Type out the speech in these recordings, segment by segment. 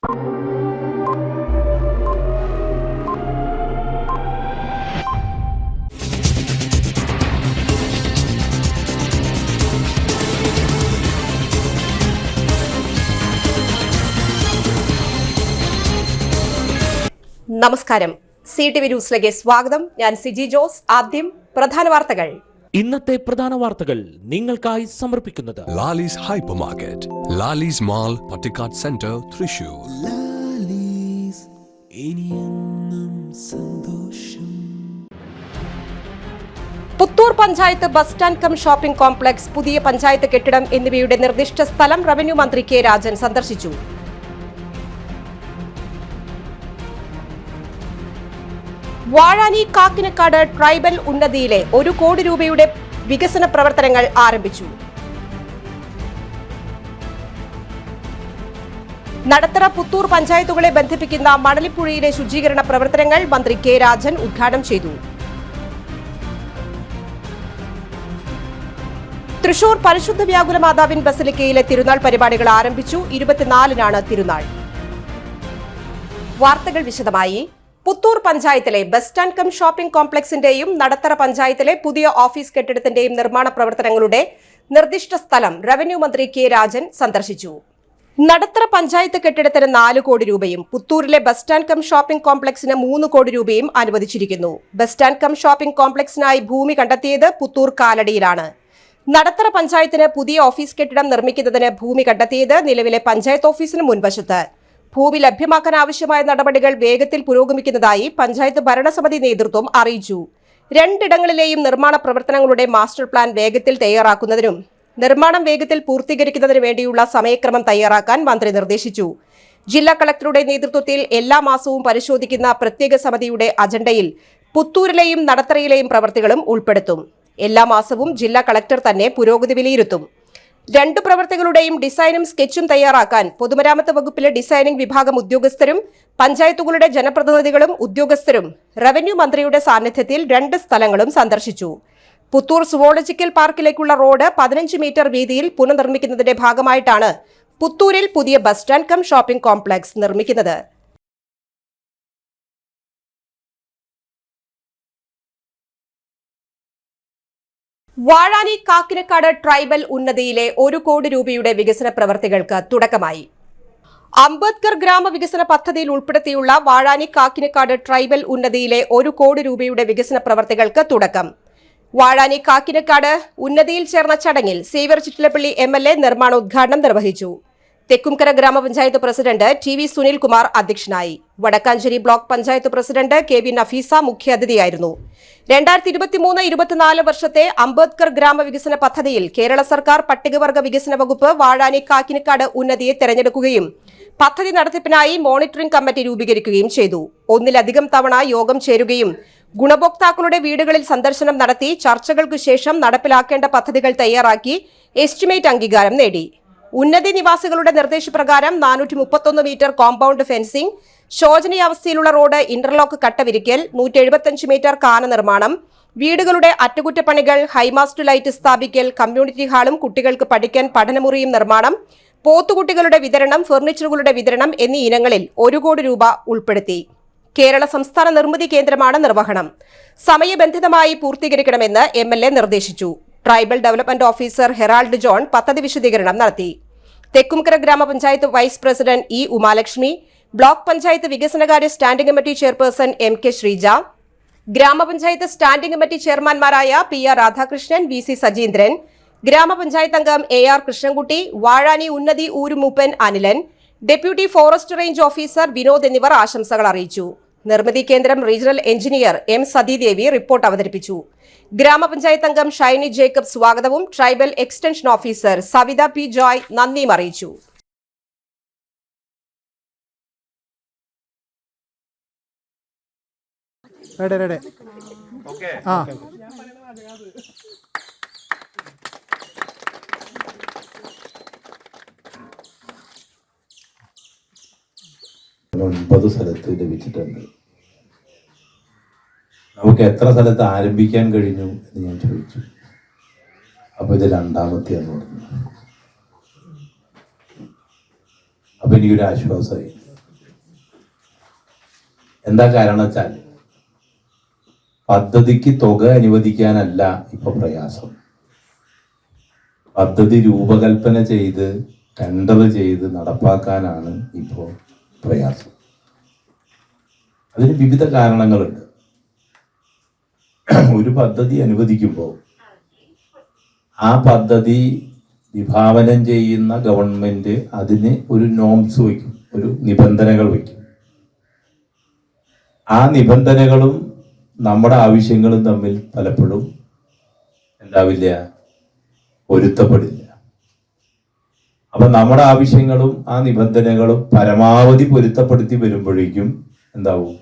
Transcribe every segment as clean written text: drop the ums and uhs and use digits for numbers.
നമസ്കാരം. CTV ന്യൂസിലേക്ക് സ്വാഗതം. ഞാൻ സിജി ജോസ്. ആദ്യം പ്രധാന വാർത്തകൾ. ഇന്നത്തെ പ്രധാന വാർത്തകൾ നിങ്ങൾക്കായി സമർപ്പിക്കുന്നത് Lalees hyper market, Lalees mall, Pattikkad centre, Thrissur. Puthur panchayat bus stand cum shopping complex, പുതിയ പഞ്ചായത്ത് കെട്ടിടം എന്നിവയുടെ നിർദ്ദിഷ്ട സ്ഥലം റവന്യൂ മന്ത്രി കെ രാജൻ സന്ദർശിച്ചു. വാഴാനി കാക്കിനക്കാട് ട്രൈബൽ ഉന്നതിയിലെ 1 കോടി രൂപയുടെ വികസന പ്രവർത്തനങ്ങൾ ആരംഭിച്ചു. നടത്തറ പുത്തൂർ പഞ്ചായത്തുകളെ ബന്ധിപ്പിക്കുന്ന മണലിപ്പുഴയിലെ ശുചീകരണ പ്രവർത്തനങ്ങൾ മന്ത്രി കെ രാജൻ ഉദ്ഘാടനം ചെയ്തു. തൃശൂർ പരിശുദ്ധ വ്യാകുല മാതാവിൻ ബസലിക്കയിലെ തിരുനാൾ പരിപാടികൾ ആരംഭിച്ചു. 24-നാണ് തിരുനാൾ. വാർത്തകൾ വിശദമായി. പുത്തൂർ പഞ്ചായത്തിലെ ബസ് സ്റ്റാൻഡ് കം ഷോപ്പിംഗ് കോംപ്ലക്സിന്റെയും നടത്തറ പഞ്ചായത്തിലെ പുതിയ ഓഫീസ് കെട്ടിടത്തിന്റെയും നിർമ്മാണ പ്രവർത്തനങ്ങളുടെ നിർദ്ദിഷ്ട സ്ഥലം റവന്യൂ മന്ത്രി കെ രാജൻ സന്ദർശിച്ചു. നടത്തറ പഞ്ചായത്ത് കെട്ടിടത്തിന് 4 കോടി രൂപയും പുത്തൂരിലെ ബസ് സ്റ്റാൻഡ് കം ഷോപ്പിംഗ് കോംപ്ലക്സിന് 3 കോടി രൂപയും അനുവദിച്ചിരിക്കുന്നു. ബസ് സ്റ്റാൻഡ് കം ഷോപ്പിംഗ് കോംപ്ലക്സിനായി ഭൂമി കണ്ടെത്തിയത് പുത്തൂർ കാലടിയിലാണ്. നടത്തറ പഞ്ചായത്തിന് പുതിയ ഓഫീസ് കെട്ടിടം നിർമ്മിക്കുന്നതിന് ഭൂമി കണ്ടെത്തിയത് നിലവിലെ പഞ്ചായത്ത് ഓഫീസിന് മുൻവശത്ത്. ഭൂമി ലഭ്യമാക്കാൻ ആവശ്യമായ നടപടികൾ വേഗത്തിൽ പുരോഗമിക്കുന്നതായി പഞ്ചായത്ത് ഭരണസമിതി നേതൃത്വം അറിയിച്ചു. 2 ഇടങ്ങളിലെയും നിർമ്മാണ പ്രവർത്തനങ്ങളുടെ മാസ്റ്റർ പ്ലാൻ വേഗത്തിൽ തയ്യാറാക്കുന്നതിനും നിർമ്മാണം വേഗത്തിൽ പൂർത്തീകരിക്കുന്നതിനു വേണ്ടിയുള്ള സമയക്രമം തയ്യാറാക്കാൻ മന്ത്രി നിർദ്ദേശിച്ചു. ജില്ലാ കളക്ടറുടെ നേതൃത്വത്തിൽ എല്ലാ മാസവും പരിശോധിക്കുന്ന പ്രത്യേക സമിതിയുടെ അജണ്ടയിൽ പുത്തൂരിലെയും നടത്തറയിലെയും പ്രവൃത്തികളും ഉൾപ്പെടുത്തും. എല്ലാ മാസവും ജില്ലാ കളക്ടർ തന്നെ പുരോഗതി വിലയിരുത്തും. 2 പ്രവൃത്തികളുടെയും ഡിസൈനും സ്കെച്ചും തയ്യാറാക്കാൻ പൊതുമരാമത്ത് വകുപ്പിലെ ഡിസൈനിംഗ് വിഭാഗം ഉദ്യോഗസ്ഥരും പഞ്ചായത്തുകളുടെ ജനപ്രതിനിധികളും ഉദ്യോഗസ്ഥരും റവന്യൂ മന്ത്രിയുടെ സാന്നിധ്യത്തിൽ 2 സ്ഥലങ്ങളും സന്ദർശിച്ചു. പുത്തൂർ സുവോളജിക്കൽ പാർക്കിലേക്കുള്ള റോഡ് 15 മീറ്റർ വീതിയിൽ പുനർനിർമ്മിക്കുന്നതിന്റെ ഭാഗമായിട്ടാണ് പുത്തൂരിൽ പുതിയ bus stand cum shopping complex നിർമ്മിക്കുന്നത്. വാഴാനി കാക്കിനക്കാട് ട്രൈബൽ ഉന്നതിയിലെ 1 കോടി രൂപയുടെ വികസന പ്രവർത്തികൾക്ക് തുടക്കമായി. അംബേദ്കർ ഗ്രാമവികസന പദ്ധതിയിൽ ഉൾപ്പെടുത്തിയുള്ള വാഴാനി കാക്കിനക്കാട് ട്രൈബൽ ഉന്നതിയിലെ 1 കോടി രൂപയുടെ വികസന പ്രവർത്തികൾക്ക് തുടക്കം. വാഴാനി കാക്കിനക്കാട് ഉന്നതിയിൽ ചേർന്ന ചടങ്ങിൽ സേവ്യർ ചിറ്റിലപ്പള്ളി MLA നിർമ്മാണോദ്ഘാടനം നിർവഹിച്ചു. തെക്കുംകര ഗ്രാമപഞ്ചായത്ത് പ്രസിഡന്റ് TV സുനിൽകുമാർ അധ്യക്ഷനായി. Vadakkanchery block panchayat president KV Nafeesa മുഖ്യാതിഥിയായിരുന്നു. 2023-24 വർഷത്തെ അംബേദ്കർ ഗ്രാമവികസന പദ്ധതിയിൽ കേരള സർക്കാർ പട്ടികവർഗ വികസന വകുപ്പ് വാഴാനി കാക്കിനക്കാട് ഉന്നതിയെ തെരഞ്ഞെടുക്കുകയും പദ്ധതി നടത്തിപ്പിനായി മോണിറ്ററിംഗ് കമ്മിറ്റി രൂപീകരിക്കുകയും ചെയ്തു. 1-ലധികം തവണ യോഗം ചേരുകയും ഗുണഭോക്താക്കളുടെ വീടുകളിൽ സന്ദർശനം നടത്തി ചർച്ചകൾക്കു ശേഷം നടപ്പിലാക്കേണ്ട പദ്ധതികൾ തയ്യാറാക്കി എസ്റ്റിമേറ്റ് അംഗീകാരം നേടി. ഉന്നതി നിവാസികളുടെ നിർദ്ദേശപ്രകാരം 431 മീറ്റർ കോമ്പൗണ്ട് ഫെൻസിംഗ്, ശോചനീയാവസ്ഥയിലുള്ള റോഡ് ഇന്റർലോക്ക് കട്ടവിരിക്കൽ, 175 മീറ്റർ കാന നിർമ്മാണം, വീടുകളുടെ അറ്റകുറ്റപ്പണികൾ, ഹൈമാസ്റ്റ് ലൈറ്റ് സ്ഥാപിക്കൽ, കമ്മ്യൂണിറ്റി ഹാളും കുട്ടികൾക്ക് പഠിക്കാൻ പഠനമുറിയും നിർമ്മാണം, പോത്തുകുട്ടികളുടെ വിതരണം, ഫർണിച്ചറുകളുടെ വിതരണം എന്നീ ഇനങ്ങളിൽ 1 കോടി രൂപ ഉൾപ്പെടുത്തി. കേരള സംസ്ഥാന നിർമ്മിതി കേന്ദ്രമാണ് നിർവഹണം. സമയബന്ധിതമായി പൂർത്തീകരിക്കണമെന്ന് MLA നിർദ്ദേശിച്ചു. Tribal development officer Harold John പദ്ധതി വിശദീകരണം നടത്തി. തെക്കുംകര ഗ്രാമപഞ്ചായത്ത് vice president E Umalakshmi, block panchayat വികസനകാര്യ standing committee chairperson MK Sreeja, ഗ്രാമപഞ്ചായത്ത് സ്റ്റാൻഡിംഗ് കമ്മിറ്റി ചെയർമാൻമാരായ PR രാധാകൃഷ്ണൻ, VC സജീന്ദ്രൻ, ഗ്രാമപഞ്ചായത്ത് അംഗം AR കൃഷ്ണൻകുട്ടി, വാഴാനി ഉന്നതി ഊരുമൂപ്പൻ Anilan, deputy forest range officer Vinod എന്നിവർ ആശംസകൾ അറിയിച്ചു. നിർമ്മിതി കേന്ദ്രം regional engineer M Sathidevi report അവതരിപ്പിച്ചു. ഗ്രാമപഞ്ചായത്ത് അംഗം ഷൈനി ജേക്കബ് സ്വാഗതവും tribal extension officer Savitha P Joy നന്ദിയും അറിയിച്ചു. ഒൻപത് സ്ഥലത്ത് ലഭിച്ചിട്ടുണ്ട്. നമുക്ക് എത്ര സ്ഥലത്ത് ആരംഭിക്കാൻ കഴിഞ്ഞു എന്ന് ഞാൻ ചോദിച്ചു. അപ്പോൾ ഇത് രണ്ടാമത്തെയാണ് പറഞ്ഞു. അപ്പോൾ എനിക്കൊരു ആശ്വാസമായി. എന്താ കാരണം വെച്ചാൽ പദ്ധതിക്ക് തുക അനുവദിക്കാനല്ല ഇപ്പൊ പ്രയാസം. പദ്ധതി രൂപകൽപ്പന ചെയ്ത് ടെൻഡർ ചെയ്ത് നടപ്പാക്കാനാണ് ഇപ്പോൾ പ്രയാസം. അതിന് വിവിധ കാരണങ്ങളുണ്ട്. ഒരു പദ്ധതി അനുവദിക്കുമ്പോൾ ആ പദ്ധതി വിഭാവനം ചെയ്യുന്ന ഗവൺമെന്റ് അതിന് ഒരു നോംസ് വയ്ക്കും, ഒരു നിബന്ധനകൾ വയ്ക്കും. ആ നിബന്ധനകളും നമ്മുടെ ആവശ്യങ്ങളും തമ്മിൽ പലപ്പോഴും എന്താവില്ല, പൊരുത്തപ്പെടില്ല. അപ്പൊ നമ്മുടെ ആവശ്യങ്ങളും ആ നിബന്ധനകളും പരമാവധി പൊരുത്തപ്പെടുത്തി വരുമ്പോഴേക്കും എന്താവും,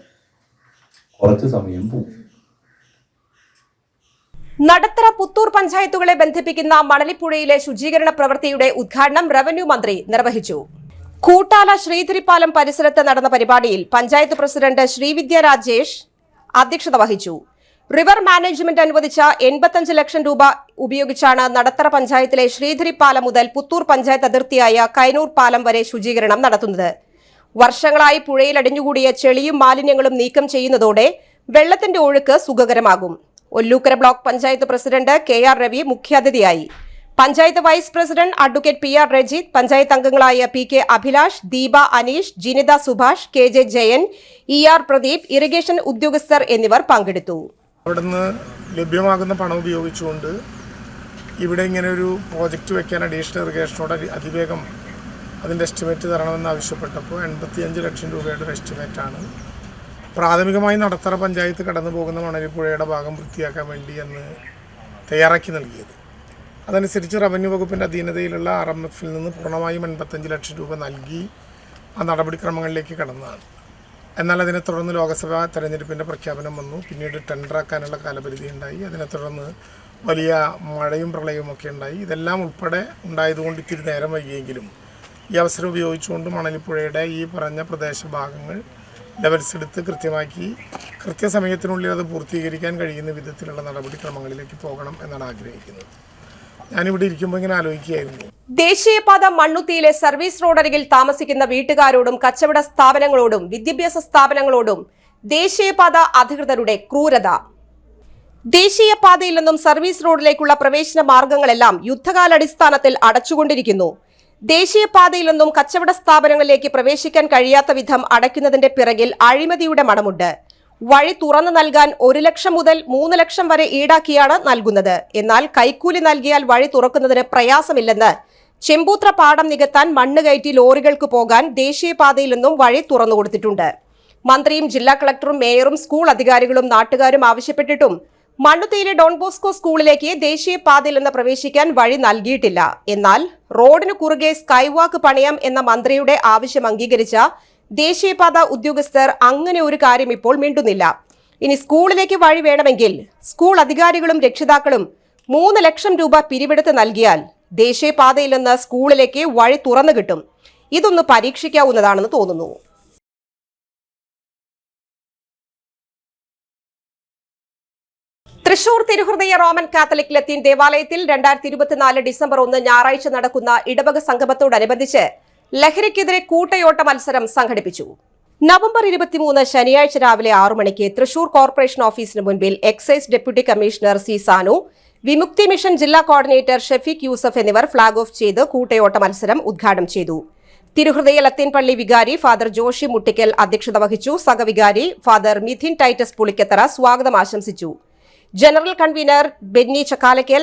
കുറച്ച് സമയം പോകും. നടത്തറ പുത്തൂർ പഞ്ചായത്തുകളെ ബന്ധിപ്പിക്കുന്ന മണലിപ്പുഴയിലെ ശുചീകരണ പ്രവൃത്തിയുടെ ഉദ്ഘാടനം റവന്യൂ മന്ത്രി നിർവഹിച്ചു. കൂട്ടാല ശ്രീധരിപ്പാലം പരിസരത്ത് നടന്ന പരിപാടിയിൽ പഞ്ചായത്ത് പ്രസിഡന്റ് ശ്രീവിദ്യ രാജേഷ് അധ്യക്ഷത വഹിച്ചു. റിവർ മാനേജ്മെന്റ് അനുവദിച്ച 85 ലക്ഷം രൂപ ഉപയോഗിച്ചാണ് നടത്തറ പഞ്ചായത്തിലെ ശ്രീധരിപ്പാലം മുതൽ പുത്തൂർ പഞ്ചായത്ത് അതിർത്തിയായ കൈനൂർ പാലം വരെ ശുചീകരണം നടത്തുന്നത്. വർഷങ്ങളായി പുഴയിൽ അടിഞ്ഞുകൂടിയ ചെളിയും മാലിന്യങ്ങളും നീക്കം ചെയ്യുന്നതോടെ വെള്ളത്തിന്റെ ഒഴുക്ക് സുഖകരമാകും. Ollukkara block panchayat president KR Ravi മുഖ്യാതിഥിയായി. Panchayat vice president advocate PR Rajith, panchayat അംഗങ്ങളായ PK Abhilash, Deepa Aneesh, Jinitha Subhash, KJ Jayan, ER Pradeep, irrigation ഉദ്യോഗസ്ഥർ എന്നിവർ പങ്കെടുത്തു. അവിടുന്ന് ലഭ്യമാകുന്ന പണം ഉപയോഗിച്ചുകൊണ്ട് ഇവിടെ ഇങ്ങനെ ഒരു പ്രോജക്റ്റ് വെക്കാൻ അഡീഷണൽ ഇറിഗേഷനോട് അതിവേഗം അതിൻ്റെ എസ്റ്റിമേറ്റ് തരണമെന്ന് ആവശ്യപ്പെട്ടപ്പോൾ 85 ലക്ഷം രൂപയുടെ ഒരു എസ്റ്റിമേറ്റാണ് പ്രാഥമികമായി നടത്തറ പഞ്ചായത്ത് കടന്നു പോകുന്ന മണലിപ്പുഴയുടെ ഭാഗം വൃത്തിയാക്കാൻ വേണ്ടി എന്ന് തയ്യാറാക്കി നൽകിയത്. അതനുസരിച്ച് റവന്യൂ വകുപ്പിൻ്റെ അധീനതയിലുള്ള RMFൽ നിന്ന് പൂർണ്ണമായും 85 ലക്ഷം രൂപ നൽകി ആ നടപടിക്രമങ്ങളിലേക്ക് കടന്നതാണ്. എന്നാൽ അതിനെ തുടർന്ന് ലോക്സഭാ തെരഞ്ഞെടുപ്പിൻ്റെ പ്രഖ്യാപനം വന്നു. പിന്നീട് ടെൻഡറാക്കാനുള്ള കാലപരിധി ഉണ്ടായി. അതിനെ തുടർന്ന് വലിയ മഴയും പ്രളയവും ഒക്കെ ഉണ്ടായി. ഇതെല്ലാം ഉൾപ്പെടെ ഉണ്ടായതുകൊണ്ട് ഇത്തിരി നേരം വൈകിയെങ്കിലും ഈ അവസരം ഉപയോഗിച്ചുകൊണ്ട് മണലിപ്പുഴയുടെ ഈ പറഞ്ഞ പ്രദേശഭാഗങ്ങൾ ലെവൽസ് എടുത്ത് കൃത്യമാക്കി കൃത്യസമയത്തിനുള്ളിൽ അത് പൂർത്തീകരിക്കാൻ കഴിയുന്ന വിധത്തിലുള്ള നടപടിക്രമങ്ങളിലേക്ക് പോകണം എന്നാണ് ആഗ്രഹിക്കുന്നത്. ഞാനിവിടെ ഇരിക്കുമ്പോൾ ഇങ്ങനെ ആലോചിക്കുകയായിരുന്നു. ദേശീയപാത മണ്ണുത്തിയിലെ സർവീസ് റോഡരികിൽ താമസിക്കുന്ന വീട്ടുകാരോടും കച്ചവട സ്ഥാപനങ്ങളോടും വിദ്യാഭ്യാസ സ്ഥാപനങ്ങളോടും ദേശീയപാത അധികൃതരുടെ ക്രൂരത. ദേശീയപാതയിൽ നിന്നും സർവീസ് റോഡിലേക്കുള്ള പ്രവേശന മാർഗങ്ങളെല്ലാം യുദ്ധകാലാടിസ്ഥാനത്തിൽ അടച്ചുകൊണ്ടിരിക്കുന്നു. ദേശീയപാതയിൽ നിന്നും കച്ചവട സ്ഥാപനങ്ങളിലേക്ക് പ്രവേശിക്കാൻ കഴിയാത്ത വിധം അടയ്ക്കുന്നതിന്റെ പിറകിൽ അഴിമതിയുടെ മണമുണ്ട്. വഴി തുറന്നു നൽകാൻ 1 ലക്ഷം മുതൽ 3 ലക്ഷം വരെ ഈടാക്കിയാണ് നൽകുന്നത്. എന്നാൽ കൈക്കൂലി നൽകിയാൽ വഴി തുറക്കുന്നതിന് പ്രയാസമില്ലെന്ന് ചെമ്പൂത്ര പാടം നികത്താൻ മണ്ണ് കയറ്റി ലോറികൾക്ക് പോകാൻ ദേശീയപാതയിൽ നിന്നും വഴി തുറന്നു കൊടുത്തിട്ടുണ്ട്. മന്ത്രിയും ജില്ലാ കളക്ടറും മേയറും സ്കൂൾ അധികാരികളും നാട്ടുകാരും ആവശ്യപ്പെട്ടിട്ടും മണ്ണുത്തിയിലെ ഡോൺ ബോസ്കോ സ്കൂളിലേക്ക് ദേശീയപാതയിൽ നിന്ന് പ്രവേശിക്കാൻ വഴി നൽകിയിട്ടില്ല. എന്നാൽ റോഡിന് കുറുകെ സ്കൈവാക്ക് പണിയാം എന്ന മന്ത്രിയുടെ ആവശ്യം അംഗീകരിച്ച ദേശീയപാത ഉദ്യോഗസ്ഥർ അങ്ങനെ ഒരു കാര്യം ഇപ്പോൾ മിണ്ടുന്നില്ല. ഇനി സ്കൂളിലേക്ക് വഴി വേണമെങ്കിൽ സ്കൂൾ അധികാരികളും രക്ഷിതാക്കളും 3 ലക്ഷം രൂപ പിരിവെടുത്ത് നൽകിയാൽ ദേശീയപാതയിൽ നിന്ന് സ്കൂളിലേക്ക് വഴി തുറന്നു കിട്ടും. ഇതൊന്ന് പരീക്ഷിക്കാവുന്നതാണെന്ന് തോന്നുന്നു. തൃശൂർ തിരുഹൃദയ റോമൻ കാത്തലിക് ലത്തീൻ ദേവാലയത്തിൽ 2024 ഡിസംബർ 1 ഞായറാഴ്ച നടക്കുന്ന ഇടവക സംഗമത്തോടനുബന്ധിച്ച് ലഹരിക്കെതിരെ കൂട്ടയോട്ട മത്സരം സംഘടിപ്പിച്ചു. നവംബർ 23 ശനിയാഴ്ച രാവിലെ 6 മണിക്ക് തൃശൂർ കോർപ്പറേഷൻ ഓഫീസിന് മുൻപിൽ excise deputy commissioner C Sanu, Vimukthi mission ജില്ലാ കോർഡിനേറ്റർ ഷെഫീഖ് യൂസഫ് എന്നിവർ ഫ്ളാഗ് ഓഫ് ചെയ്ത് കൂട്ടയോട്ട മത്സരം ഉദ്ഘാടനം ചെയ്തു. തിരുഹൃദയ ലത്തീൻ പള്ളി വികാരി ഫാദർ ജോഷി മുട്ടിക്കൽ അധ്യക്ഷത വഹിച്ചു. സഹവികാരി ഫാദർ മിഥിൻ ടൈറ്റസ് പുളിക്കത്തറ സ്വാഗതം ആശംസിച്ചു. General convener Benny Chakkalakkal,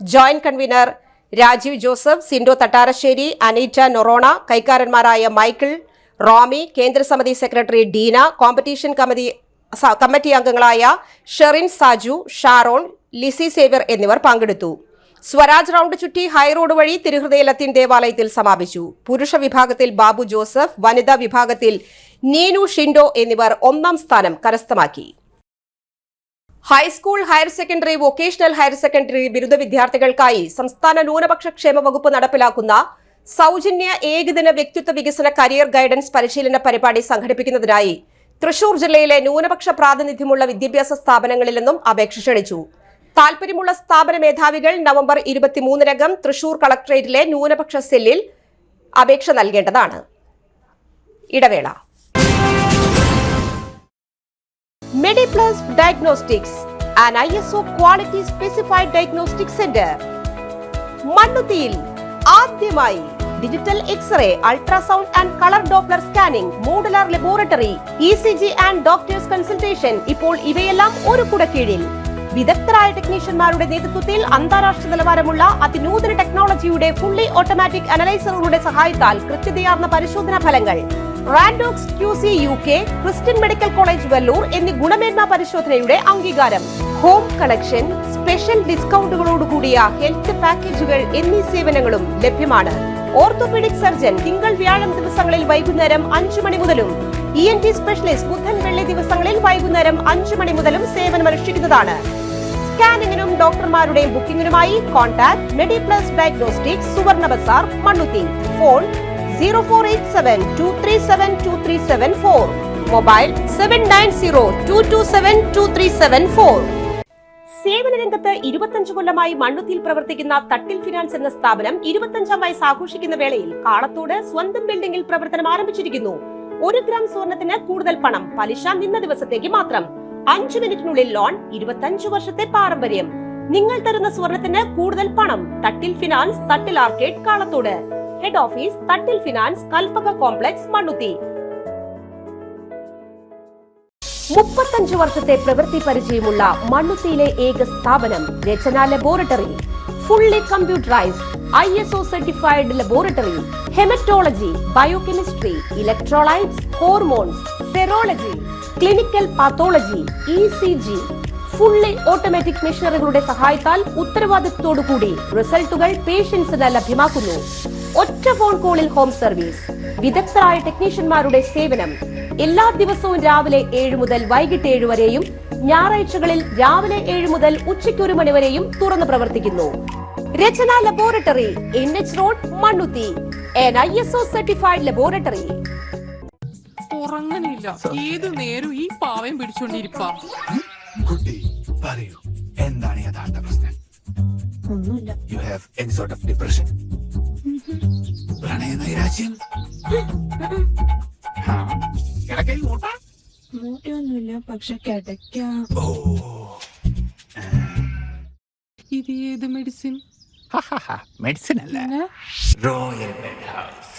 joint convener Rajeev Joseph, Sindo Thattarassery, Aneeta Noronha, കൈക്കാരന്മാരായ മൈക്കിൾ, റോമി, കേന്ദ്രസമിതി സെക്രട്ടറി ഡീന, കോമ്പറ്റീഷൻ കമ്മിറ്റി അംഗങ്ങളായ ഷെറിൻ സാജു, ഷാരോൺ, ലിസി സേവ്യർ എന്നിവർ പങ്കെടുത്തു. സ്വരാജ് റൌണ്ട് ചുറ്റി ഹൈറോഡ് വഴി തിരുഹൃദയ ലത്തീൻ ദേവാലയത്തിൽ സമാപിച്ചു. പുരുഷ വിഭാഗത്തിൽ ബാബു ജോസഫ്, വനിതാ വിഭാഗത്തിൽ നീനു ഷിൻഡോ എന്നിവർ 1ാം സ്ഥാനം കരസ്ഥമാക്കി. High school, higher secondary, vocational higher secondary ബിരുദ വിദ്യാർത്ഥികൾക്കായി സംസ്ഥാന ന്യൂനപക്ഷ ക്ഷേമ വകുപ്പ് നടപ്പിലാക്കുന്ന സൗജന്യ ഏകദിന വ്യക്തിത്വ വികസന കരിയർ ഗൈഡൻസ് പരിശീലന പരിപാടി സംഘടിപ്പിക്കുന്നതിനായി തൃശൂർ ജില്ലയിലെ ന്യൂനപക്ഷ പ്രാതിനിധ്യമുള്ള വിദ്യാഭ്യാസ സ്ഥാപനങ്ങളിൽ നിന്നും അപേക്ഷ ക്ഷണിച്ചു. താൽപര്യമുള്ള സ്ഥാപന മേധാവികൾ നവംബർ 23-നകം തൃശൂർ കളക്ടറേറ്റിലെ ന്യൂനപക്ഷ സെല്ലിൽ അപേക്ഷ നൽകേണ്ടതാണ്. ഇടവേള. MediPlus Diagnostics, an ISO quality specified diagnostic center. മണ്ണുത്തിയിൽ ആദ്യമായി digital X-ray, ultrasound and colour Doppler scanning, modular laboratory, ECG and doctors consultation. ഇപ്പോൾ ഇവയെല്ലാം ഒരു കുടക്കീഴിൽ. വിദഗ്ധരായ ടെക്നീഷ്യന്മാരുടെ നേതൃത്വത്തിൽ അന്താരാഷ്ട്ര നിലവാരമുള്ള അതിനൂതന ടെക്നോളജിയുടെ ഫുള്ളി ഓട്ടോമാറ്റിക് അനലൈസറുകളുടെ സഹായത്താൽ കൃത്യതയാർന്ന പരിശോധനാ ഫലങ്ങൾ. റാൻഡോക്സ് QC UK, Christian medical college Vellore എന്നീ ഗുണമേന്മ പരിശോധനയുടെ അംഗീകാരം. ഹോം കണക്ഷൻ, സ്പെഷ്യൽ ഡിസ്കൗണ്ടുകളോടുകൂടിയ ഹെൽത്ത് പാക്കേജുകൾ എന്നീ സേവനങ്ങളും ലഭ്യമാണ്. ഓർത്തോപീഡിക് സർജൻ തിങ്കൾ വ്യാഴം ദിവസങ്ങളിൽ വൈകുന്നേരം 5 മണി മുതലും ENT സ്പെഷ്യലിസ്റ്റ് ബുധൻ വെള്ളി ദിവസങ്ങളിൽ വൈകുന്നേരം 5 മണി മുതലും സേവനമനുഷ്ഠിക്കുന്നതാണ്. സ്കാനിങ്ങിനും ഡോക്ടർമാരുടെയും ബുക്കിംഗിനുമായി കോൺടാക്ട് മെഡിപ്ലസ് ഡയഗ്നോസ്റ്റിക്സ്, സുവർണ ബസാർ, മണ്ണുത്തി. Phone 0487237237 mobile 7902272374. സേവന രംഗത്ത് 25 കൊല്ലമായി മണ്ണുത്തിയിൽ പ്രവർത്തിക്കുന്ന തട്ടിൽ ഫിനാൻസ് എന്ന സ്ഥാപനം 25ാം വയസ്സ് ആഘോഷിക്കുന്ന വേളയിൽ കാളത്തോട് സ്വന്തം ബിൽഡിംഗിൽ പ്രവർത്തനം ആരംഭിച്ചിരിക്കുന്നു. 1 ഗ്രാം സ്വർണത്തിന് കൂടുതൽ പണം, പലിശ നിന്ന ദിവസത്തേക്ക് മാത്രം. 5 മിനിറ്റിനുള്ളിൽ ലോൺ, 25 വർഷത്തെ പാരമ്പര്യം. നിങ്ങൾ തരുന്ന സ്വർണത്തിന് കൂടുതൽ പണം. Thattil finance, Thattil arcade, Kalathode. Head office Thattil finance, Kalpaka complex, Mannuthy. 35 വർഷത്തെ പ്രവൃത്തി പരിചയമുള്ള മണ്ണുത്തിയിലെ ഏക സ്ഥാപനം Rachana laboratory. Fully computerised, ISO certified laboratory. Haematology, biochemistry, electrolytes, hormones, serology, clinical pathology, ECG. Fully automatic മെഷീനറികളുടെ സഹായത്താൽ ഉത്തരവാദിത്വത്തോടുകൂടി റിസൾട്ടുകൾ പേഷ്യൻസിന് ലഭ്യമാക്കുന്നു. ഒറ്റ ഫോൺ കോളിൽ ഹോം സർവീസ്. വിദഗ്ധരായ ടെക്നീഷ്യന്മാരുടെ സേവനം. എല്ലാ ദിവസവും രാവിലെ 7 മുതൽ വൈകിട്ട് 7 വരെയും ഞായറാഴ്ചകളിൽ രാവിലെ 7 മുതൽ ഉച്ചയ്ക്ക് 1 മണി വരെയും തുറന്നു പ്രവർത്തിക്കുന്നു. Rachana laboratory, NH road, Mannuthy. an ISO certified laboratory. ഉറങ്ങണില്ല, ഏത് നേരം ഈ പാവം പിടിച്ചോണ്ടിരിപ്പാ. കുട്ടി പറയൂ, എന്താണ് യഥാർത്ഥ പ്രശ്നം? ഒന്നുമില്ല. You have any sort of depression? പ്രണയ നൈരാശ്യം? കിടക്കയിൽ മൂട്ട? മൂട്ടയൊന്നുമില്ല, പക്ഷെ കിടക്കാം. ഓ, ഇത് ഏത് മെഡിസിൻ? മെഡിസിൻ അല്ല, royal bed house.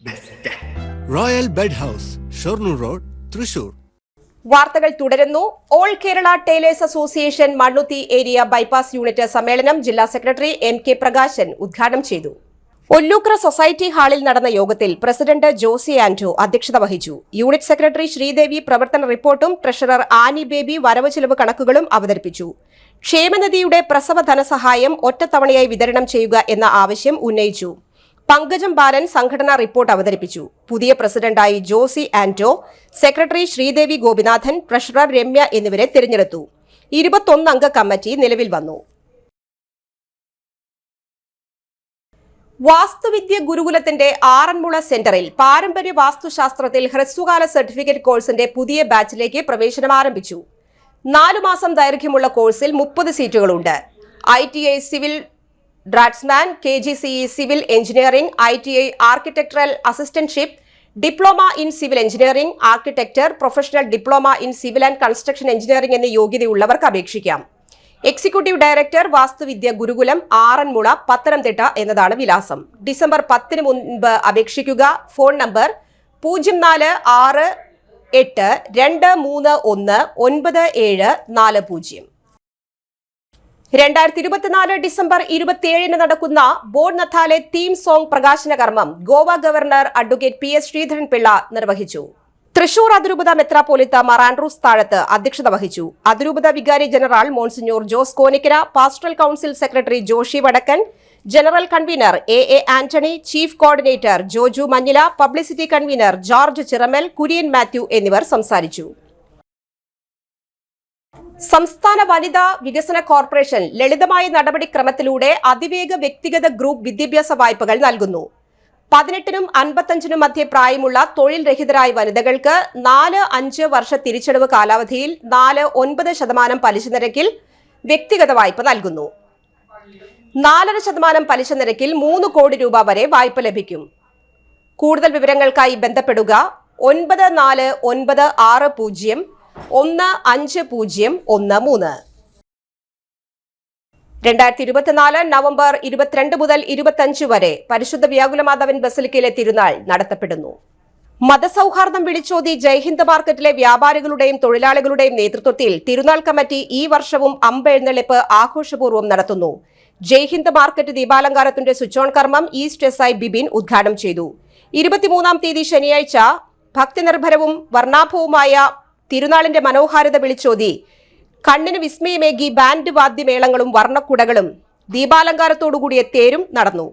Best royal bed house, Shoranur road, Thrissur. വാർത്തകൾ തുടരുന്നു. All Kerala tailors association Mannuthy area bypass unit സമ്മേളനം ജില്ലാ സെക്രട്ടറി MK പ്രകാശൻ ഉദ്ഘാടനം ചെയ്തു. ഒല്ലൂക്ര സൊസൈറ്റി ഹാളിൽ നടന്ന യോഗത്തിൽ പ്രസിഡന്റ് ജോസി ആന്റോ അധ്യക്ഷത വഹിച്ചു. യൂണിറ്റ് സെക്രട്ടറി ശ്രീദേവി പ്രവർത്തന റിപ്പോർട്ടും ട്രഷറർ ആനി ബേബി വരവ് ചെലവ് കണക്കുകളും അവതരിപ്പിച്ചു. ക്ഷേമനിധിയുടെ പ്രസവ ധനസഹായം ഒറ്റത്തവണയായി വിതരണം ചെയ്യുക എന്ന ആവശ്യം ഉന്നയിച്ചു. പങ്കജം ബാലൻ സംഘടനാ റിപ്പോർട്ട് അവതരിപ്പിച്ചു. പുതിയ പ്രസിഡന്റായി ജോസി ആന്റോ, സെക്രട്ടറി ശ്രീദേവി ഗോപിനാഥൻ, ട്രഷറർ രമ്യ എന്നിവരെ തിരഞ്ഞെടുത്തു. 21 അംഗ കമ്മിറ്റി നിലവിൽ വന്നു. വാസ്തുവിദ്യ ഗുരുകുലത്തിന്റെ ആറന്മുള സെന്ററിൽ പാരമ്പര്യ വാസ്തുശാസ്ത്രത്തിൽ ഹ്രസ്വകാല സർട്ടിഫിക്കറ്റ് കോഴ്സിന്റെ പുതിയ ബാച്ചിലേക്ക് പ്രവേശനം ആരംഭിച്ചു. 4 മാസം ദൈർഘ്യമുള്ള കോഴ്സിൽ 30 സീറ്റുകളുണ്ട്. ITI civil draughtsman, KGCE civil engineering, ITI architectural assistantship, diploma in civil engineering, architecture, professional diploma in civil and construction engineering എന്നീ യോഗ്യതയുള്ളവർക്ക് അപേക്ഷിക്കാം. എക്സിക്യൂട്ടീവ് ഡയറക്ടർ, വാസ്തുവിദ്യ ഗുരുകുലം, ആറന്മുള, പത്തനംതിട്ട എന്നതാണ് വിലാസം. ഡിസംബർ 10 മുൻപ് അപേക്ഷിക്കുക. Phone number 0468231970. 2024 ഡിസംബർ 27 നടക്കുന്ന ബോർഡ് നഥാലെ തീം സോങ് പ്രകാശന കർമ്മം Goa governor advocate PS Sreedharan Pillai നിർവഹിച്ചു. തൃശൂർ അതിരൂപത മെത്രാപ്പോലിത്ത മാർ ആൻഡ്രൂസ് താഴത്ത് അധ്യക്ഷത വഹിച്ചു. അതിരൂപത വികാരി general Monsignor Jose Konikkara, pastoral council secretary Joshy Vadakkan, general convener AA Antony, chief coordinator Joju Manjila, publicity convener George Chiramal, Kurian Mathew എന്നിവർ സംസാരിച്ചു. സംസ്ഥാന വനിതാ വികസന കോർപ്പറേഷൻ ലളിതമായ നടപടിക്രമത്തിലൂടെ അതിവേഗ വ്യക്തിഗത ഗ്രൂപ്പ് വിദ്യാഭ്യാസ വായ്പകൾ നൽകുന്നു. 18നും 55നും മധ്യേ പ്രായമുള്ള തൊഴിൽ രഹിതരായ വനിതകൾക്ക് 4-5 വർഷ തിരിച്ചടവ് കാലാവധിയിൽ 4.9% പലിശ നിരക്കിൽ വ്യക്തിഗത വായ്പ നൽകുന്നു. 4.5% പലിശ നിരക്കിൽ 3 കോടി രൂപ വരെ വായ്പ ലഭിക്കും. കൂടുതൽ വിവരങ്ങൾക്കായി ബന്ധപ്പെടുക 9496 1513. 2024 നവംബർ 22 മുതൽ 25 വരെ പരിശുദ്ധ വ്യാകുലമാതാവിൻ ബസലിക്കയിലെ തിരുനാൾ നടത്തപ്പെടുന്നു. മതസൗഹാർദ്ദം വിളിച്ചോതി ജയ്ഹിന്ദ് മാർക്കറ്റിലെ വ്യാപാരികളുടെയും തൊഴിലാളികളുടെയും നേതൃത്വത്തിൽ തിരുനാൾ കമ്മിറ്റി ഈ വർഷവും അമ്പെഴുന്നള്ളിപ്പ് ആഘോഷപൂർവ്വം നടത്തുന്നു. ജയ്ഹിന്ദ് മാർക്കറ്റ് ദീപാലങ്കാരത്തിന്റെ സ്വിച്ച് ഓൺ കർമ്മം ഈസ്റ്റ് SI ബിബിൻ ഉദ്ഘാടനം ചെയ്തു. 23-ാം തീയതി ശനിയാഴ്ച ഭക്തിനിർഭരവും വർണ്ണാഭവുമായ തിരുനാളിന്റെ മനോഹാരിത വിളിച്ചോതി കണ്ണിന് വിസ്മയമേകി ബാൻഡ് വാദ്യമേളങ്ങളും വർണ്ണക്കുടകളും ദീപാലങ്കാരത്തോടുകൂടിയ തേരും നടന്നു.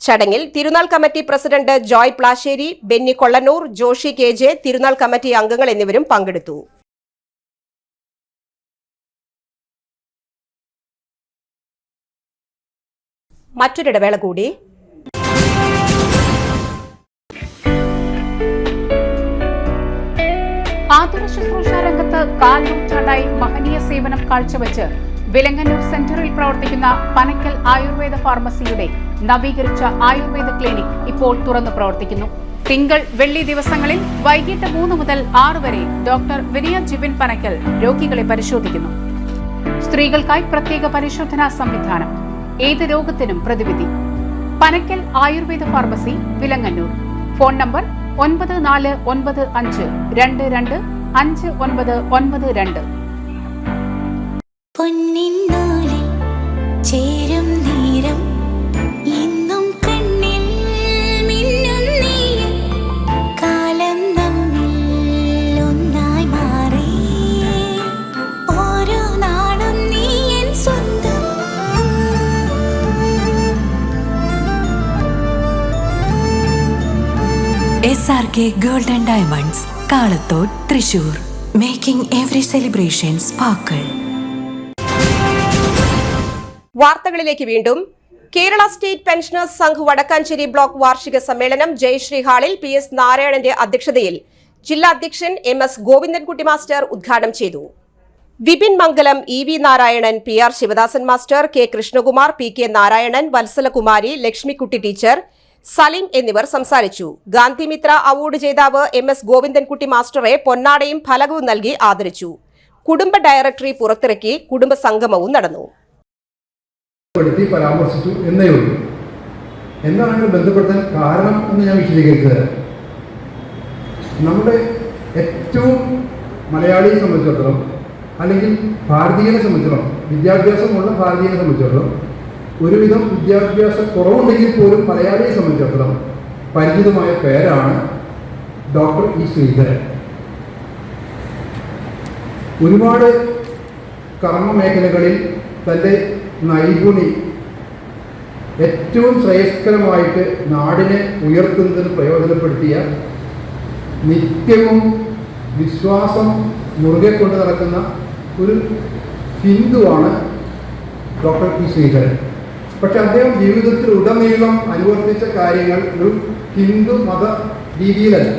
ചടങ്ങിൽ തിരുനാൾ committee president Joy Plassery, Benny Kollannur, Joshy KJ, തിരുനാൾ കമ്മിറ്റി അംഗങ്ങൾ എന്നിവരും പങ്കെടുത്തു. മറ്റൊരിടവേള കൂടി. ആതുര ശുശ്രൂഷ രംഗത്ത് 4 നൂറ്റാണ്ടായി മഹനീയ സേവനം കാഴ്ചവെച്ച് വിലങ്ങന്നൂർ സെന്ററിൽ പ്രവർത്തിക്കുന്ന പനക്കൽ ആയുർവേദ ഫാർമസിയുടെ നവീകരിച്ച ആയുർവേദ ക്ലിനിക് ഇപ്പോൾ തുറന്നു പ്രവർത്തിക്കുന്നു. തിങ്കൾ, വെള്ളി ദിവസങ്ങളിൽ വൈകിട്ട് 3 മുതൽ 6 വരെ ഡോക്ടർ വിനയ ജിബിൻ പനക്കൽ രോഗികളെ പരിശോധിക്കുന്നു. സ്ത്രീകൾക്കായി പ്രത്യേക പരിശോധനാ സംവിധാനം, ഏത് രോഗത്തിനും പ്രതിവിധി. Panakkal Ayurveda pharmacy, Vilangannur. Phone number 9495225992. പൊന്നിന്നൂലിൽ ചേരും നേരം ഇന്നും കണ്ണിൽ മിന്നും നീയും കാലം നമ്മിൽ ഒന്നായി മാറി ഓരോ നാളും നീ എൻ സ്വന്തം. SRK Gold and Diamonds, Kalathode, Thrissur. Making every celebration sparkle. വാർത്തകളിലേക്ക് വീണ്ടും. Kerala state pensioners Sangh Vadakkanchery block വാർഷിക സമ്മേളനം ജയശ്രീ ഹാളിൽ PS നാരായണന്റെ അധ്യക്ഷതയിൽ ജില്ലാ അധ്യക്ഷൻ MS ഗോവിന്ദൻകുട്ടി മാസ്റ്റർ ഉദ്ഘാടനം ചെയ്തു. Vipin Mangalam, EV Narayanan, PR Sivadasan master, K Krishnakumar, PK Narayanan, Vatsalakumari, Lakshmikutty teacher, Saleem എന്നിവർ സംസാരിച്ചു. ഗാന്ധിമിത്ര അവാർഡ് ജേതാവ് MS ഗോവിന്ദൻകുട്ടി മാസ്റ്ററെ പൊന്നാടയും ഫലകവും നൽകി ആദരിച്ചു. കുടുംബ ഡയറക്ടറി പുറത്തിറക്കി കുടുംബ സംഗമവും നടന്നു. പരാമർശിച്ചു എന്നേ ഉള്ളൂ. എന്താണ് ബന്ധപ്പെടുത്താൻ കാരണം എന്ന് ഞാൻ വിശദീകരിച്ചത്. നമ്മുടെ ഏറ്റവും മലയാളിയെ സംബന്ധിച്ചിടത്തോളം, അല്ലെങ്കിൽ ഭാരതീയനെ സംബന്ധിച്ചിടത്തോളം, വിദ്യാഭ്യാസമുള്ള ഭാരതീയനെ സംബന്ധിച്ചിടത്തോളം, ഒരുവിധം വിദ്യാഭ്യാസ കുറവുണ്ടെങ്കിൽ പോലും മലയാളിയെ സംബന്ധിച്ചിടത്തോളം പരിചിതമായ പേരാണ് ഡോക്ടർ E ശ്രീധരൻ. ഒരുപാട് കർമ്മ മേഖലകളിൽ തൻ്റെ നൈപുണി ഏറ്റവും ശ്രേയസ്കരമായിട്ട് നാടിനെ ഉയർത്തുന്നതിന് പ്രയോജനപ്പെടുത്തിയ, നിത്യവും വിശ്വാസം മുറുകെ കൊണ്ട് നടക്കുന്ന ഒരു ഹിന്ദുവാണ് ഡോക്ടർ E ശ്രീധരൻ. പക്ഷെ അദ്ദേഹം ജീവിതത്തിൽ ഉടനീളം അനുവർത്തിച്ച കാര്യങ്ങൾ ഒരു ഹിന്ദു മത രീതിയിലല്ല,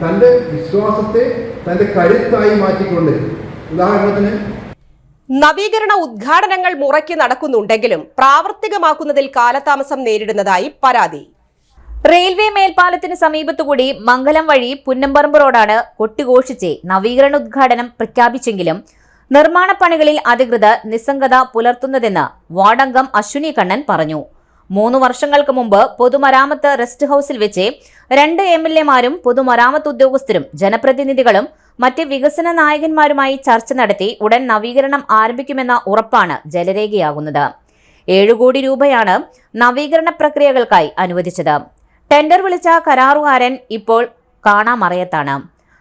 തൻ്റെ വിശ്വാസത്തെ തൻ്റെ കരുത്തായി മാറ്റിക്കൊണ്ട്. ഉദാഹരണത്തിന്, നവീകരണ ഉദ്ഘാടനങ്ങൾ മുറയ്ക്ക് നടക്കുന്നുണ്ടെങ്കിലും പ്രാവർത്തികമാക്കുന്നതിൽ കാലതാമസം നേരിടുന്നതായി പരാതി. റെയിൽവേ മേൽപ്പാലത്തിന് സമീപത്തുകൂടി മംഗലം വഴി പുന്നമ്പറമ്പ് റോഡാണ് കൊട്ടിഘോഷിച്ച് നവീകരണ ഉദ്ഘാടനം പ്രഖ്യാപിച്ചെങ്കിലും നിർമ്മാണ പണികളിൽ അധികൃതർ നിസ്സംഗത പുലർത്തുന്നതെന്ന് വാർഡംഗം അശ്വിനി കണ്ണൻ പറഞ്ഞു. 3 വർഷങ്ങൾക്ക് മുമ്പ് പൊതുമരാമത്ത് റെസ്റ്റ് ഹൌസിൽ വെച്ച് 2 MLA-മാരും പൊതുമരാമത്ത് ഉദ്യോഗസ്ഥരും ജനപ്രതിനിധികളും മറ്റ് വികസന നായകന്മാരുമായി ചർച്ച നടത്തി ഉടൻ നവീകരണം ആരംഭിക്കുമെന്ന ഉറപ്പാണ് ജലരേഖയാകുന്നത്. 7 കോടി രൂപയാണ് നവീകരണ പ്രക്രിയകൾക്കായി അനുവദിച്ചത്. ടെൻഡർ വിളിച്ച കരാറുകാരൻ ഇപ്പോൾ കാണാമറയത്താണ്.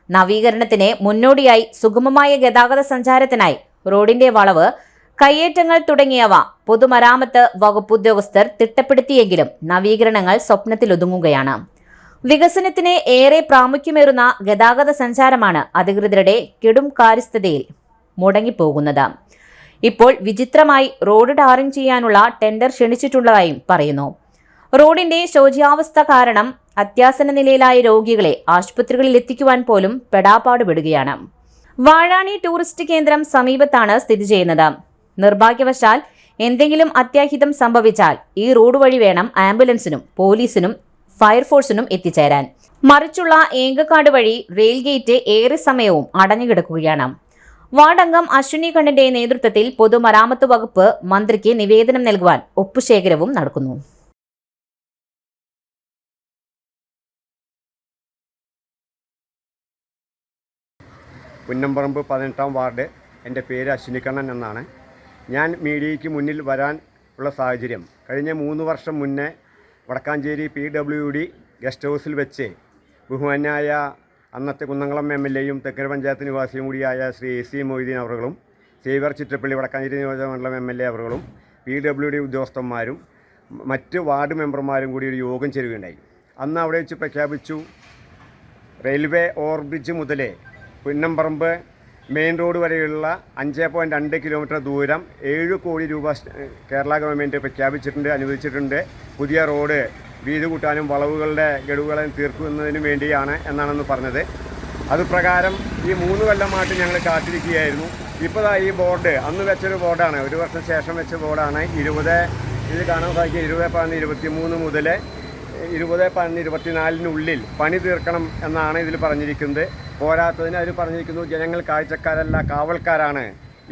നവീകരണത്തിന് മുന്നോടിയായി സുഗമമായ ഗതാഗത സഞ്ചാരത്തിനായി റോഡിന്റെ വളവ്, കയ്യേറ്റങ്ങൾ തുടങ്ങിയവ പൊതുമരാമത്ത് വകുപ്പ് ഉദ്യോഗസ്ഥർ തിട്ടപ്പെടുത്തിയെങ്കിലും നവീകരണങ്ങൾ സ്വപ്നത്തിലൊതുങ്ങുകയാണ്. വികസനത്തിന് ഏറെ പ്രാമുഖ്യമേറുന്ന ഗതാഗത സഞ്ചാരമാണ് അധികൃതരുടെ കെടും കാര്യസ്ഥതയിൽ മുടങ്ങിപ്പോകുന്നത്. ഇപ്പോൾ വിചിത്രമായി റോഡ് ടാറിംഗ് ചെയ്യാനുള്ള ടെൻഡർ ക്ഷണിച്ചിട്ടുള്ളതായും പറയുന്നു. റോഡിന്റെ ശോച്യാവസ്ഥ കാരണം അത്യാസന്ന നിലയിലായ രോഗികളെ ആശുപത്രികളിൽ എത്തിക്കുവാൻ പോലും പെടാപ്പാടുപെടുകയാണ്. വാഴാനി ടൂറിസ്റ്റ് കേന്ദ്രം സമീപത്താണ് സ്ഥിതി ചെയ്യുന്നത്. നിർഭാഗ്യവശാൽ എന്തെങ്കിലും അത്യാഹിതം സംഭവിച്ചാൽ ഈ റോഡ് വഴി വേണം ആംബുലൻസിനും പോലീസിനും ഫയർഫോഴ്സിനും എത്തിച്ചേരാൻ. മറിച്ചുള്ള ഏങ്കക്കാട് വഴി റെയിൽ ഗേറ്റ് ഏറെ സമയവും അടഞ്ഞുകിടക്കുകയാണ്. വാർഡംഗം അശ്വിനി കണ്ണിന്റെ നേതൃത്വത്തിൽ പൊതുമരാമത്ത് വകുപ്പ് മന്ത്രിക്ക് നിവേദനം നൽകുവാൻ ഒപ്പുശേഖരവും നടക്കുന്നു. പുന്നമ്പറമ്പ് 18-ാം വാർഡ്. എൻ്റെ പേര് അശ്വിനിക്കണ്ണൻ എന്നാണ്. ഞാൻ മീഡിയയ്ക്ക് മുന്നിൽ വരാൻ ഉള്ള സാഹചര്യം കഴിഞ്ഞ 3 വർഷം മുന്നേ വടക്കാഞ്ചേരി PWD ഗസ്റ്റ് ഹൗസിൽ വെച്ച് ബഹുമാന്യായ അന്നത്തെ കുന്നംകുളം MLAയും തെക്കര പഞ്ചായത്ത് നിവാസിയും കൂടിയായ ശ്രീ AC മൊയ്തീൻ അവറുകളും സേവ്യർ ചിറ്റപ്പള്ളി വടക്കാഞ്ചേരി നിയോജകമണ്ഡലം MLA അവറുകളും PWD ഉദ്യോഗസ്ഥന്മാരും മറ്റ് വാർഡ് മെമ്പർമാരും കൂടി ഒരു യോഗം ചേരുകയുണ്ടായി. അന്ന് അവിടെ വെച്ച് പ്രഖ്യാപിച്ചു, റെയിൽവേ ഓവർബ്രിഡ്ജ് മുതൽ പുന്നമ്പറമ്പ് മെയിൻ റോഡ് വരെയുള്ള 5.2 കിലോമീറ്റർ ദൂരം 7 കോടി രൂപ കേരള ഗവൺമെൻറ് പ്രഖ്യാപിച്ചിട്ടുണ്ട്, അനുവദിച്ചിട്ടുണ്ട്. പുതിയ റോഡ് വീതി കൂട്ടാനും വളവുകളുടെ ഗഡുകളെ തീർക്കുന്നതിനും വേണ്ടിയാണ് എന്നാണെന്ന് പറഞ്ഞത്. അതുപ്രകാരം ഈ 3 കൊല്ലമായിട്ട് ഞങ്ങൾ കാത്തിരിക്കുകയായിരുന്നു. ഇപ്പോൾ ഈ ബോർഡ് അന്ന് വെച്ചൊരു ബോർഡാണ്, 1 വർഷം ശേഷം വെച്ച ബോർഡാണ്. ഇത് കാണാൻ സാധിക്കുക 20/23 മുതൽ 20/24 പണി തീർക്കണം എന്നാണ് ഇതിൽ പറഞ്ഞിരിക്കുന്നത്. പോരാത്തതിന് അതിൽ പറഞ്ഞിരിക്കുന്നു, ജനങ്ങൾ കാഴ്ചക്കാരല്ല കാവൽക്കാരാണ്.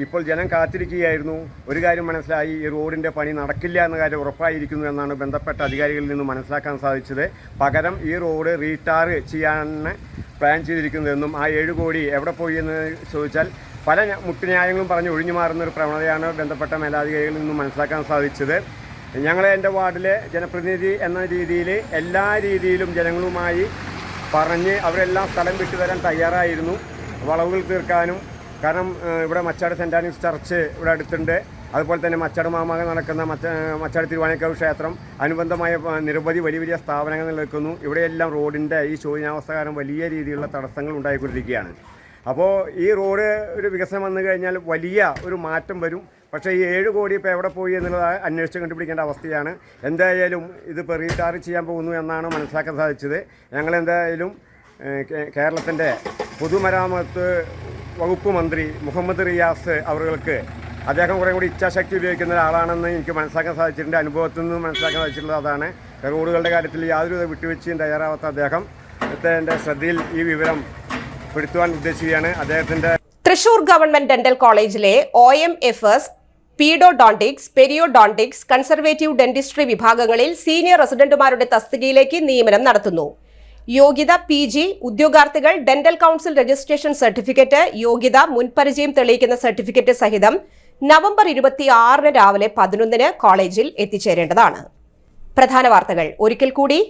ഇപ്പോൾ ജനം കാത്തിരിക്കുകയായിരുന്നു. ഒരു കാര്യം മനസ്സിലായി, ഈ റോഡിൻ്റെ പണി നടക്കില്ല എന്ന കാര്യം ഉറപ്പായിരിക്കുന്നു എന്നാണ് ബന്ധപ്പെട്ട അധികാരികളിൽ നിന്ന് മനസ്സിലാക്കാൻ സാധിച്ചത്. പകരം ഈ റോഡ് റീടാർ ചെയ്യാനാണ് പ്ലാൻ ചെയ്തിരിക്കുന്നതെന്നും ആ 7 കോടി എവിടെ പോയി എന്ന് ചോദിച്ചാൽ പല മുട്ടുന്യായങ്ങളും പറഞ്ഞ് ഒഴിഞ്ഞു മാറുന്നൊരു പ്രവണതയാണ് ബന്ധപ്പെട്ട മേലധികാരികളിൽ നിന്നും മനസ്സിലാക്കാൻ സാധിച്ചത്. എൻ്റെ വാർഡിലെ ജനപ്രതിനിധി എന്ന രീതിയിൽ എല്ലാ രീതിയിലും ജനങ്ങളുമായി പറഞ്ഞ് അവരെല്ലാം സ്ഥലം വിട്ടുതരാൻ തയ്യാറായിരുന്നു, വളവുകൾ തീർക്കാനും. കാരണം ഇവിടെ മച്ചാട് സെൻറ് ആനീസ് ചർച്ച് ഇവിടെ അടുത്തുണ്ട്. അതുപോലെ തന്നെ മച്ചാട് മാമാകം നടക്കുന്ന മച്ചാട് തിരുവാണിക്കാവ് ക്ഷേത്രം, അനുബന്ധമായ നിരവധി വലിയ വലിയ സ്ഥാപനങ്ങൾ നിൽക്കുന്നു. ഇവിടെയെല്ലാം റോഡിൻ്റെ ഈ ശോചനാവസ്ഥ കാരണം വലിയ രീതിയിലുള്ള തടസ്സങ്ങൾ ഉണ്ടായിക്കൊണ്ടിരിക്കുകയാണ്. അപ്പോൾ ഈ റോഡ് ഒരു വികസനം വന്നു കഴിഞ്ഞാൽ വലിയ ഒരു മാറ്റം വരും. പക്ഷേ ഈ 7 കോടി ഇപ്പോൾ എവിടെ പോയി എന്നുള്ളത് അന്വേഷിച്ച് കണ്ടുപിടിക്കേണ്ട അവസ്ഥയാണ്. എന്തായാലും ഇതിപ്പോൾ റീടാർ ചെയ്യാൻ പോകുന്നു എന്നാണ് മനസ്സിലാക്കാൻ സാധിച്ചത്. ഞങ്ങളെന്തായാലും കേരളത്തിൻ്റെ പൊതുമരാമത്ത് വകുപ്പ് മന്ത്രി മുഹമ്മദ് റിയാസ് അവർക്ക് അദ്ദേഹം കുറേ കൂടി ഇച്ഛാശക്തി ഉപയോഗിക്കുന്ന ഒരാളാണെന്ന് എനിക്ക് മനസ്സിലാക്കാൻ സാധിച്ചിട്ടുണ്ട്. അനുഭവത്തിൽ നിന്ന് മനസ്സിലാക്കാൻ സാധിച്ചിട്ടുള്ളത് അതാണ്. റോഡുകളുടെ കാര്യത്തിൽ യാതൊരു വിട്ടുവീഴ്ചയും തയ്യാറാവാത്ത അദ്ദേഹത്തിൻ്റെ ശ്രദ്ധയിൽ ഈ വിവരം പെടുത്തുവാൻ ഉദ്ദേശിക്കുകയാണ്. അദ്ദേഹത്തിൻ്റെ തൃശൂർ ഗവൺമെന്റ് ഡെന്റൽ കോളേജിലെ OMFS, pedodontics, periodontics, conservative dentistry വിഭാഗങ്ങളിൽ സീനിയർ റെസിഡന്റുമാരുടെ തസ്തികയിലേക്ക് നിയമനം നടത്തുന്നു. യോഗ്യത PG, ഉദ്യോഗാർത്ഥികൾ ഡെന്റൽ കൗൺസിൽ രജിസ്ട്രേഷൻ സർട്ടിഫിക്കറ്റ്, യോഗ്യത മുൻപരിചയം തെളിയിക്കുന്ന സർട്ടിഫിക്കറ്റ് സഹിതം നവംബർ 26 രാവിലെ 11 കോളേജിൽ എത്തിച്ചേരേണ്ടതാണ്. പ്രധാന വാർത്തകൾ ഒരിക്കൽ കൂടി.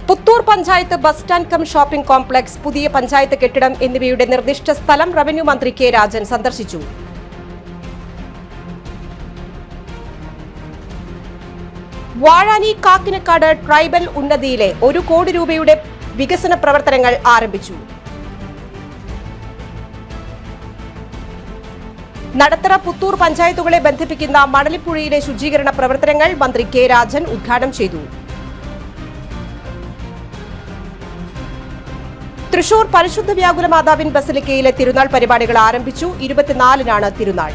Puthur panchayat bus stand cum shopping complex, പുതിയ പഞ്ചായത്ത് കെട്ടിടം എന്നിവയുടെ നിർദ്ദിഷ്ട സ്ഥലം റവന്യൂ മന്ത്രി K. രാജൻ സന്ദർശിച്ചു. വാഴാനി കാക്കിനക്കാട് ട്രൈബൽ ഉന്നതിയിലെ 1 കോടി രൂപയുടെ വികസന പ്രവർത്തനങ്ങൾ ആരംഭിച്ചു. നടത്തറ പുത്തൂർ പഞ്ചായത്തുകളെ ബന്ധിപ്പിക്കുന്ന മണലിപ്പുഴയിലെ ശുചീകരണ പ്രവർത്തനങ്ങൾ മന്ത്രി K. രാജൻ ഉദ്ഘാടനം ചെയ്തു. തൃശൂർ പരിശുദ്ധ വ്യാകുല മാതാവിൻ ബസലിക്കയിലെ തിരുനാൾ പരിപാടികൾ ആരംഭിച്ചു. 24-നാണ് തിരുനാൾ.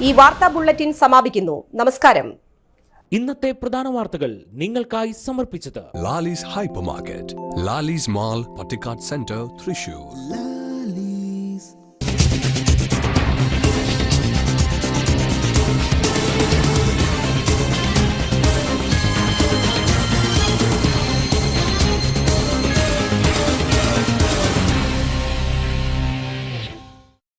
ഈ വാർത്താ ബുള്ളറ്റിൻ സമാപിക്കുന്നു. നമസ്കാരം. ഇന്നത്തെ പ്രധാന വാർത്തകൾ നിങ്ങൾക്കായി സമർപ്പിച്ചത് Lali's Hypermarket, Lali's Mall, Pattikat Center, Thrissur.